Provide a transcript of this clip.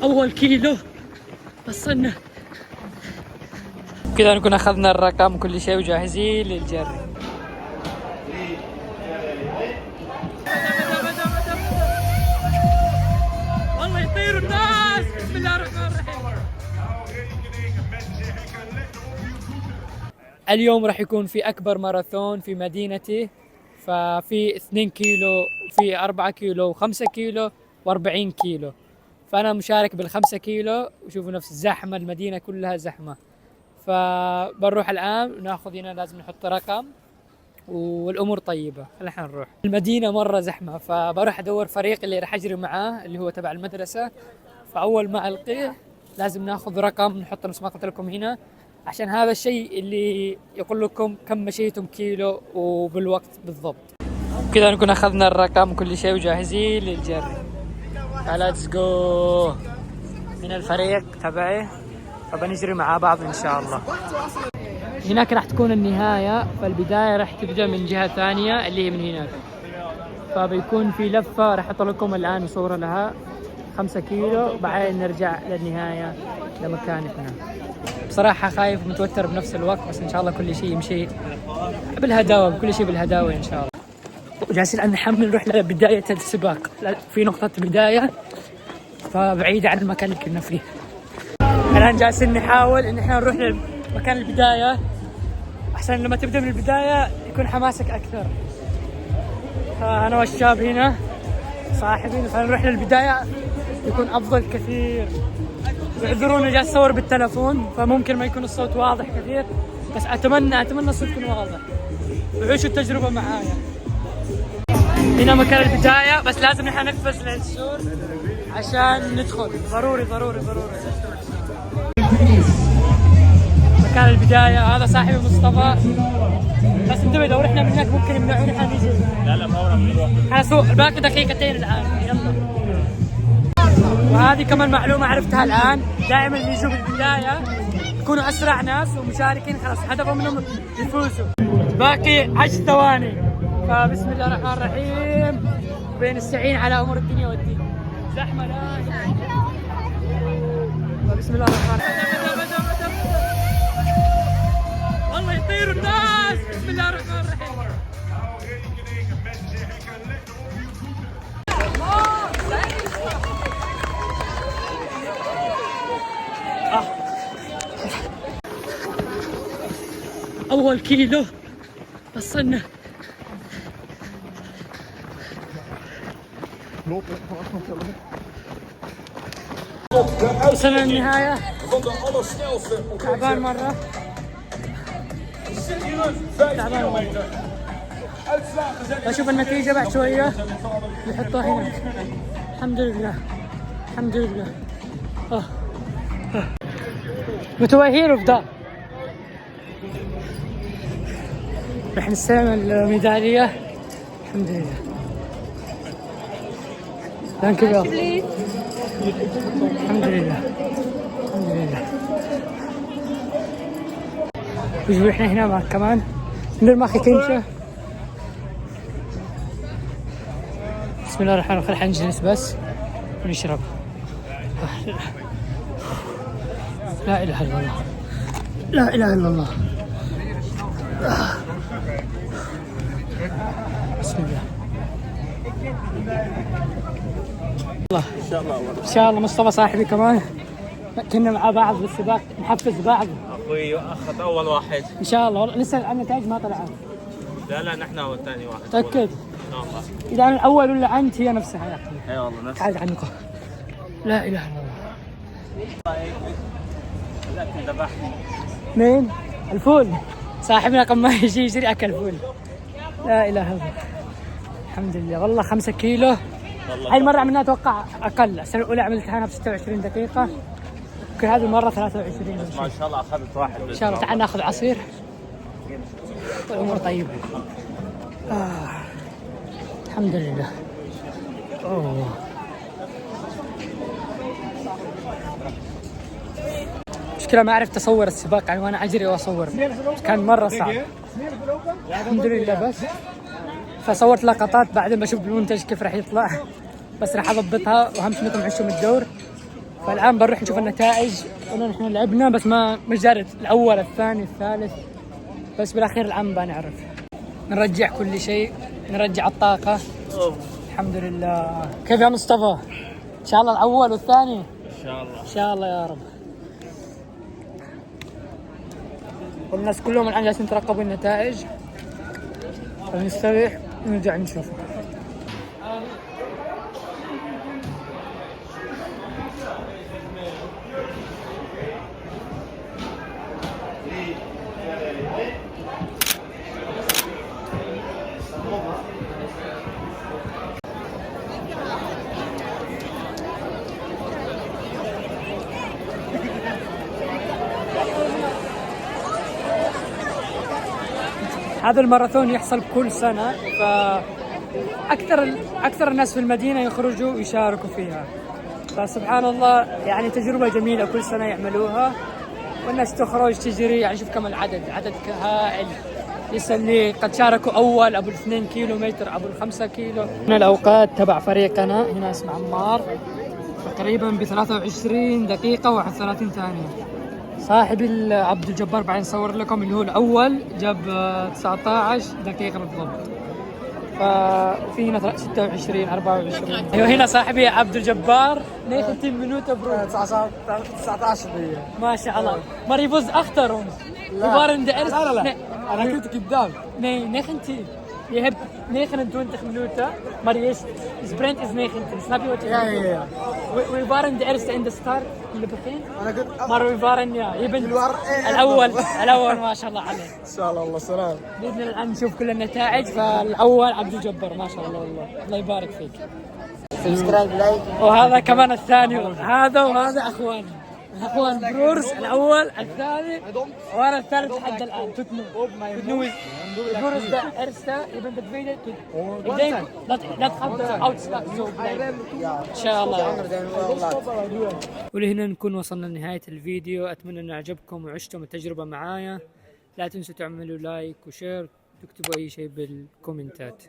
أول كيلو وصلنا. كذا نكون أخذنا الرقم وكل شيء وجاهزين للجري. والله يطيروا الناس. بسم الله الرحمن الرحيم. اليوم راح يكون في أكبر ماراثون في مدينتي، ففي 2 كيلو وفي 4 كيلو و5 كيلو و40 كيلو، فأنا مشارك بال5 كيلو. وشوفوا نفس الزحمة، المدينة كلها زحمة. فبنروح الآن وناخذ هنا، لازم نحط رقم والأمور طيبة. خلينا نروح. المدينة مرة زحمة، فبروح أدور فريق اللي راح أجري معاه اللي هو تبع المدرسة. فأول ما ألقيه لازم ناخذ رقم نحط نفس ما قلت لكم هنا، عشان هذا الشيء اللي يقول لكم كم مشيتم كيلو وبالوقت بالضبط. كذا نكون أخذنا الرقم وكل شيء وجاهزين للجري. ليتس جو. من الفريق تبعي، فبنجري مع بعض إن شاء الله. هناك راح تكون النهاية، فالبداية راح تبدأ من جهة ثانية اللي هي من هناك، فبيكون في لفة راح أحط لكم الآن صورة لها 5 كيلو، بعدين نرجع للنهاية لمكاننا. بصراحة خايف ومتوتر بنفس الوقت، بس إن شاء الله كل شيء يمشي بالهداوة، كل شيء بالهداوة إن شاء الله. وجالسين أن نحمل نروح لبداية السباق، في نقطة بداية فبعيدة عن المكان اللي كنا فيه. الآن جالسين نحاول إن إحنا نروح لمكان البداية، أحسن لما تبدأ من البداية يكون حماسك أكثر. فأنا والشاب هنا صاحبين، فنروح للبداية يكون أفضل كثير. اعذرونا جالس أصور بالتلفون، فممكن ما يكون الصوت واضح كثير، بس أتمنى الصوت يكون واضح. وعيشوا التجربة معايا. هنا مكان البداية، بس لازم نحن نقفز للسور عشان ندخل. ضروري. مكان البداية هذا صاحبي مصطفى، بس انتبه لو رحنا من هناك ممكن يمنعونا احنا نجي. لا ما نروح. احنا باقي دقيقتين الآن، يلا. وهذه كمان معلومة عرفتها الآن، دائما اللي يجوا بالبداية يكونوا أسرع ناس ومشاركين، خلاص هدفهم انهم يفوزوا. باقي 10 ثواني، فبسم الله الرحمن الرحيم، بنستعين على أمور الدنيا والدين. زحمة لا. بسم الله الرحمن الرحيم. والله يطيروا الناس. بسم الله الرحمن الرحيم. أول كيلو وصلنا. وصلنا للنهاية. تعبان مرة. بشوف النتيجة بعد شوية نحطها هنا. الحمد لله. متوهين وفضاء. رح نستلم الميدالية. الحمد لله. ثانك يو. الحمد لله. وجوا احنا هنا معك كمان ندير ماخي كنشة. بسم الله الرحمن الرحيم. حنجلس بس ونشرب. لا إله إلا الله. بسم الله. إن شاء الله مصطفى صاحبي كمان كنا مع بعض بالسباق، نحفز بعض. اخوي اخذ اول واحد ان شاء الله. والله لسه النتائج ما طلعت. لا نحن هو الثاني واحد. تأكد؟ ان الله. اذا انا الاول ولا انت هي نفسها يا اخي. اي والله نفسها. تعال عنكم. لا اله الا الله. لكن ذبحني. مين؟ الفول. صاحبنا قبل ما يجي يجري اكل فول. لا اله الا الله. الحمد لله. والله 5 كيلو. هاي المرة عملناها اتوقع اقل، السنة الأولى عملتها انا ب 26 دقيقة، يمكن هذه المرة 23. ما شاء الله اخذت واحد. ان شاء الله. تعال ناخذ عصير والامور طيبة. الحمد لله. اوه مشكلة ما عرفت اصور السباق يعني وانا اجري واصور، كان مرة صعب. الحمد لله. بس فصورت لقطات بعدين بشوف المنتج كيف راح يطلع، بس راح اضبطها. واهم شيء انكم تعيشوا من الدور، فالان بنروح نشوف النتائج. قلنا نحن لعبنا بس مش دارت الاول الثاني الثالث، بس بالاخير الان بنعرف. نرجع كل شيء، نرجع الطاقة. الحمد لله. كيف يا مصطفى؟ ان شاء الله الاول والثاني. ان شاء الله. ان شاء الله يا رب. والناس كلهم الان جالسين يترقبوا النتائج، فنستريح ونرجع نشوف. هذا الماراثون يحصل كل سنة، فأكثر الناس في المدينة يخرجوا ويشاركوا فيها. فسبحان الله يعني تجربة جميلة كل سنة يعملوها، والناس تخرج تجري. يعني شوف كم العدد، عدد هائل. لسه اللي قد شاركوا أول أبو 2 كيلومتر، أبو 5 كيلو. هنا الأوقات تبع فريقنا، هنا اسمه عمار، تقريبا ب 23 دقيقة و31 ثانية. صاحب عبد الجبار بعدين نصور لكم اللي هو الأول جاب 19 دقيقة بالضبط. ففي هنا 26 24. ايوه هنا صاحبي عبد الجبار 19 minuten bro. 19 دقيقة ما شاء الله. Maar je was achter ons. We waren de eerste. لا لا Nee, أنا كنت قدام. nee 19. Je hebt 29 minuten, maar je sprint is 19. Snap je wat je bedoelt? Ja. We waren de eerste in de start in het begin. أنا كنت Maar we waren je bent الأول. الأول ما شاء الله عليك. إن شاء الله. الله سلام. بإذن الله الآن نشوف كل النتائج. فالأول عبد الجبار ما شاء الله والله، الله يبارك فيك. سبسكرايب لايك. وهذا كمان الثاني، هذا وهذا أخوان برورز. الأول الثاني وأنا الثالث لحد الآن. تتنو برورز ده إرستا يبن تدفيده. لا تخاف أوتسلاك زوج إن شاء الله. ولهنا نكون وصلنا لنهاية الفيديو. أتمنى أن أعجبكم وعشتم التجربة معايا. لا تنسوا تعملوا لايك وشير، تكتبوا أي شيء بالكومنتات.